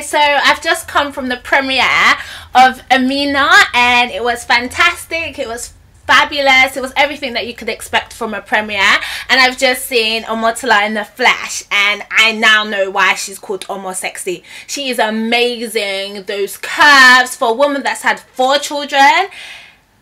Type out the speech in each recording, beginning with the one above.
guys, so I've just come from the premiere of Amina and it was fantastic. It was fabulous. It was everything that you could expect from a premiere, and I've just seen Omotola in the flesh and I now know why she's called Omo Sexy. She is amazing. Those curves for a woman that's had 4 children,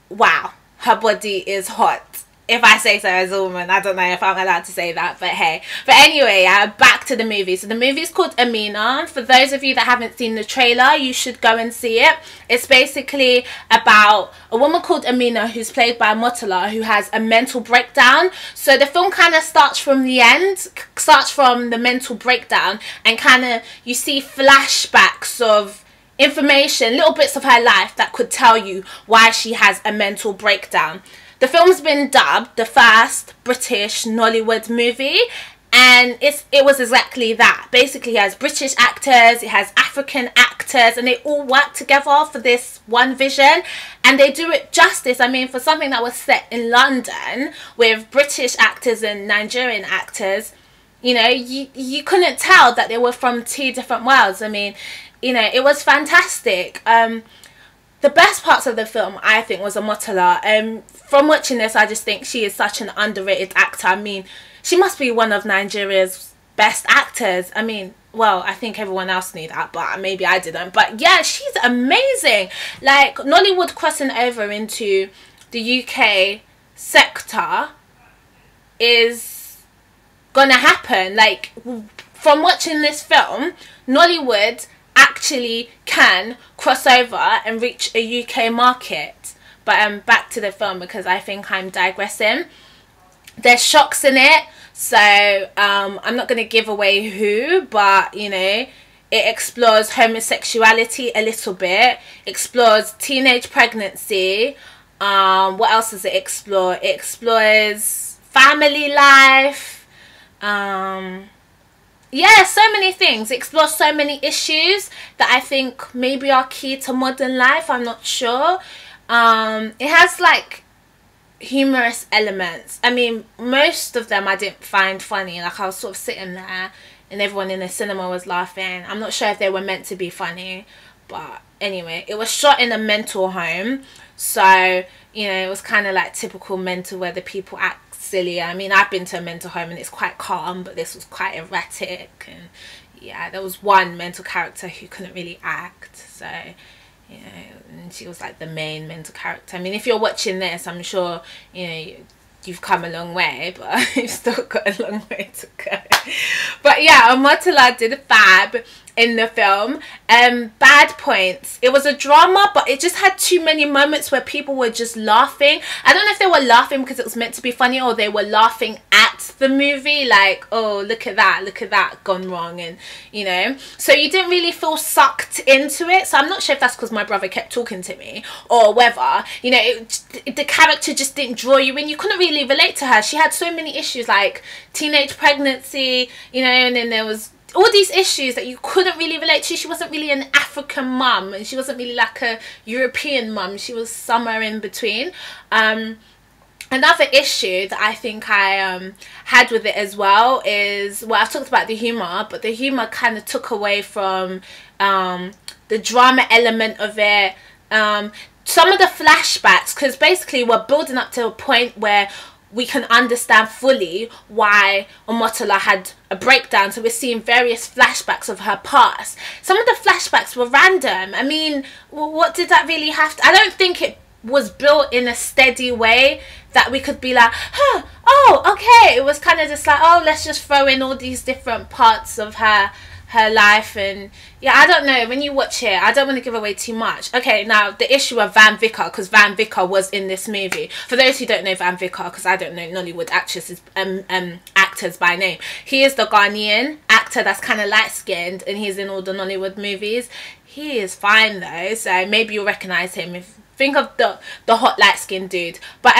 wow, her body is hot. If I say so as a woman, I don't know if I'm allowed to say that, but hey. But anyway, back to the movie. So the movie is called Amina. For those of you that haven't seen the trailer, you should go and see it. It's basically about a woman called Amina who's played by Omotola, who has a mental breakdown. So the film kind of starts from the end, starts from the mental breakdown, and kind of you see flashbacks of information, little bits of her life that could tell you why she has a mental breakdown. The film's been dubbed the first British Nollywood movie, and it was exactly that. Basically, it has British actors, it has African actors, and they all work together for this one vision, and they do it justice. I mean, for something that was set in London with British actors and Nigerian actors, you know, you couldn't tell that they were from 2 different worlds. I mean, you know, it was fantastic. The best parts of the film, I think, was Omotola. From watching this, I just think she is such an underrated actor. I mean, she must be one of Nigeria's best actors. I mean, well, I think everyone else knew that, but maybe I didn't. But yeah, she's amazing. Like, Nollywood crossing over into the UK sector is gonna happen. Like, from watching this film, Nollywood actually can cross over and reach a UK market. But back to the film, because I think I'm digressing. There's shocks in it, so I'm not going to give away who, but you know, it explores homosexuality a little bit, explores teenage pregnancy. What else does it explore? It explores family life. Yeah, so many things. It explores so many issues that I think maybe are key to modern life. I'm not sure. It has like humorous elements. I mean, most of them I didn't find funny. Like, I was sort of sitting there and everyone in the cinema was laughing. I'm not sure if they were meant to be funny, but anyway, it was shot in a mental home, so you know, it was kind of like typical mental, where the people act silly. I mean, I've been to a mental home and it's quite calm, but this was quite erratic, and yeah, there was one mental character who couldn't really act, so you know, and she was like the main mental character. I mean, if you're watching this, I'm sure you know you've come a long way, but you've still got a long way to go. But yeah, Omotola did fab in the film. Bad points, it was a drama, but it just had too many moments where people were just laughing. I don't know if they were laughing because it was meant to be funny, or they were laughing at the movie, like, oh, look at that gone wrong, and you know, so you didn't really feel sucked into it. So I'm not sure if that's because my brother kept talking to me, or whether, you know, the character just didn't draw you in. You couldn't really relate to her. She had so many issues, like teenage pregnancy, you know, and then there was all these issues that you couldn't really relate to. She wasn't really an African mum, and she wasn't really like a European mum. She was somewhere in between. Another issue that I think I had with it as well is, well, I've talked about the humour, but the humour kind of took away from the drama element of it. Some of the flashbacks, because basically we're building up to a point where we can understand fully why Omotola had a breakdown, so we're seeing various flashbacks of her past. Some of the flashbacks were random. I mean, what did that really have to... I don't think it was built in a steady way that we could be like, huh, oh, okay. It was kind of just like, oh, let's just throw in all these different parts of her life. And yeah, I don't know, when you watch it, I don't want to give away too much. Okay, now the issue of Van Vicker, because Van Vicker was in this movie. For those who don't know Van Vicker, because I don't know Nollywood actresses, actors by name, he is the Ghanaian actor that's kind of light-skinned, and he's in all the Nollywood movies. He is fine though, so maybe you'll recognise him if think of the hot light-skinned dude. But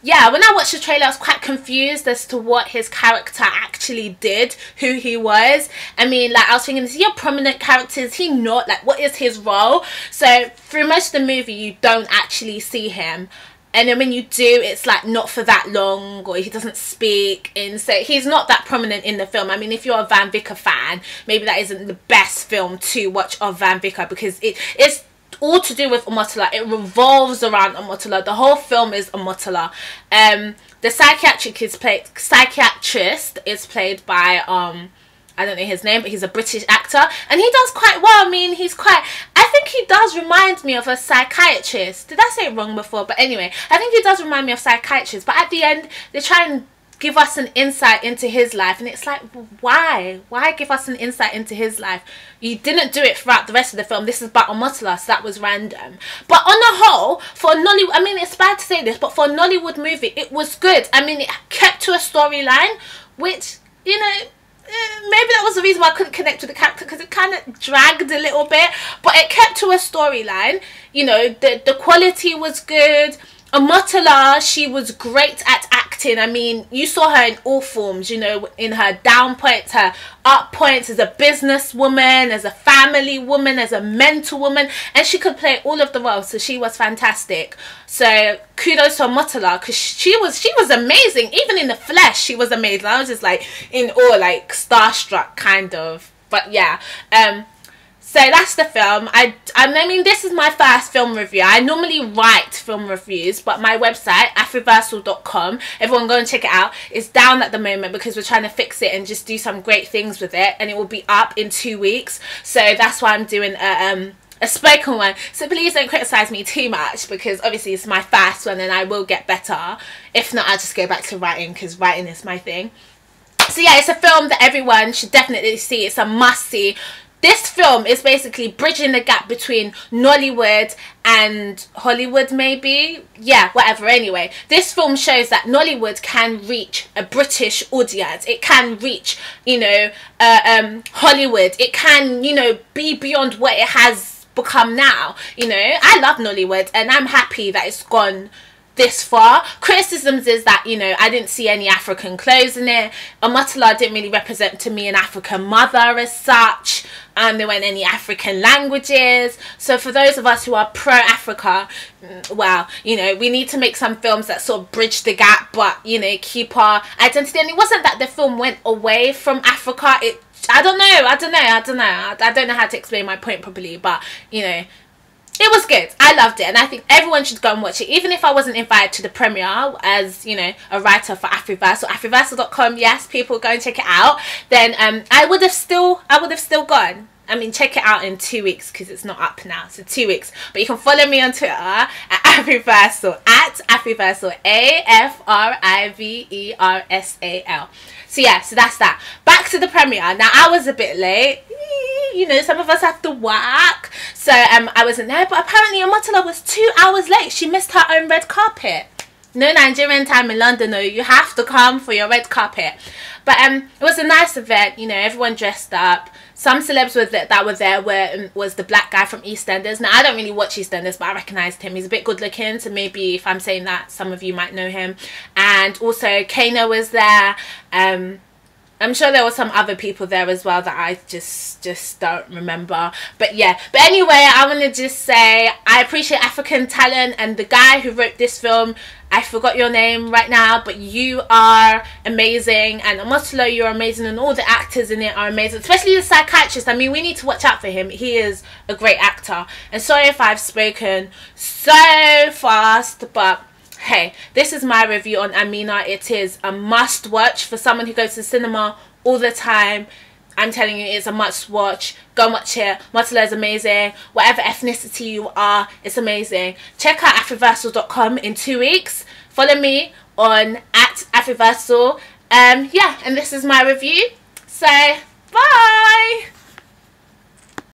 yeah, when I watched the trailer, I was quite confused as to what his character actually did, who he was. I mean, like, I was thinking, is he a prominent character? Is he not? Like, what is his role? So through most of the movie, you don't actually see him. and then when you do, it's like not for that long, or he doesn't speak, and so he's not that prominent in the film. I mean, if you're a Van Vicker fan, maybe that isn't the best film to watch of Van Vicker, because it's all to do with Omotola. It revolves around Omotola. The whole film is Omotola. The psychiatrist is played by I don't know his name, but he's a British actor, and he does quite well. I mean, I think he does remind me of a psychiatrist. Did I say it wrong before? But anyway, I think he does remind me of psychiatrist. But at the end, they try and give us an insight into his life, and it's like, why give us an insight into his life? You didn't do it throughout the rest of the film. This is about Omotola, so that was random. But on the whole, for a Nollywood, I mean, it's bad to say this, but for a Nollywood movie, it was good. I mean, it kept to a storyline, which, you know, maybe that was the reason why I couldn't connect with the character, because it kind of dragged a little bit, but it kept to a storyline. You know, the quality was good. Omotola, she was great at acting. I mean, you saw her in all forms, you know, in her down points, her up points, as a businesswoman, as a family woman, as a mental woman, and she could play all of the roles, so she was fantastic. So kudos to Omotola, because she was amazing. Even in the flesh, she was amazing. I was just like in awe, like starstruck kind of. But yeah, so that's the film. I mean, this is my first film review. I normally write film reviews, but my website, afriversal.com, everyone go and check it out. It's down at the moment because we're trying to fix it and just do some great things with it, and it will be up in 2 weeks. So that's why I'm doing a spoken one. So please don't criticize me too much, because obviously it's my first one and I will get better. If not, I'll just go back to writing, because writing is my thing. So yeah, it's a film that everyone should definitely see. It's a must see. This film is basically bridging the gap between Nollywood and Hollywood, maybe. Yeah, whatever. Anyway, this film shows that Nollywood can reach a British audience. It can reach, you know, Hollywood. It can, you know, be beyond what it has become now. You know, I love Nollywood, and I'm happy that it's gone this far. Criticisms is that, you know, I didn't see any African clothes in it. Omotola didn't really represent to me an African mother as such. There weren't any African languages. So for those of us who are pro-Africa, well, you know, we need to make some films that sort of bridge the gap, but, you know, keep our identity. And it wasn't that the film went away from Africa. I don't know how to explain my point properly, but, you know, it was good. I loved it, and I think everyone should go and watch it, even if I wasn't invited to the premiere as, you know, a writer for Afriversal. Afriversal.com, yes, people go and check it out. Then I would have still gone. I mean, check it out in 2 weeks, because it's not up now, so 2 weeks. But you can follow me on Twitter at Afriversal, at Afriversal, AFRIVERSAL. So yeah, so that's that. Back to the premiere. Now, I was a bit late. You know, some of us have to work, so I wasn't there. But apparently Omotola was 2 hours late. She missed her own red carpet. No Nigerian time in London, though. You have to come for your red carpet. But it was a nice event. You know, everyone dressed up. Some celebs that were there was the black guy from EastEnders. Now, I don't really watch EastEnders, but I recognised him. He's a bit good looking, so maybe if I'm saying that, some of you might know him. And also Kano was there. I'm sure there were some other people there as well that I just don't remember. But yeah. But anyway, I want to just say I appreciate African talent, and the guy who wrote this film, I forgot your name right now, but you are amazing. And Omotola, you're amazing, and all the actors in it are amazing, especially the psychiatrist. I mean, we need to watch out for him. He is a great actor. And sorry if I've spoken so fast, but hey, this is my review on Amina. It is a must watch for someone who goes to the cinema all the time. I'm telling you, it's a must watch. Go and watch it. Omotola is amazing. Whatever ethnicity you are, it's amazing. Check out afriversal.com in 2 weeks. Follow me on at Afriversal. Yeah, and this is my review. So, bye!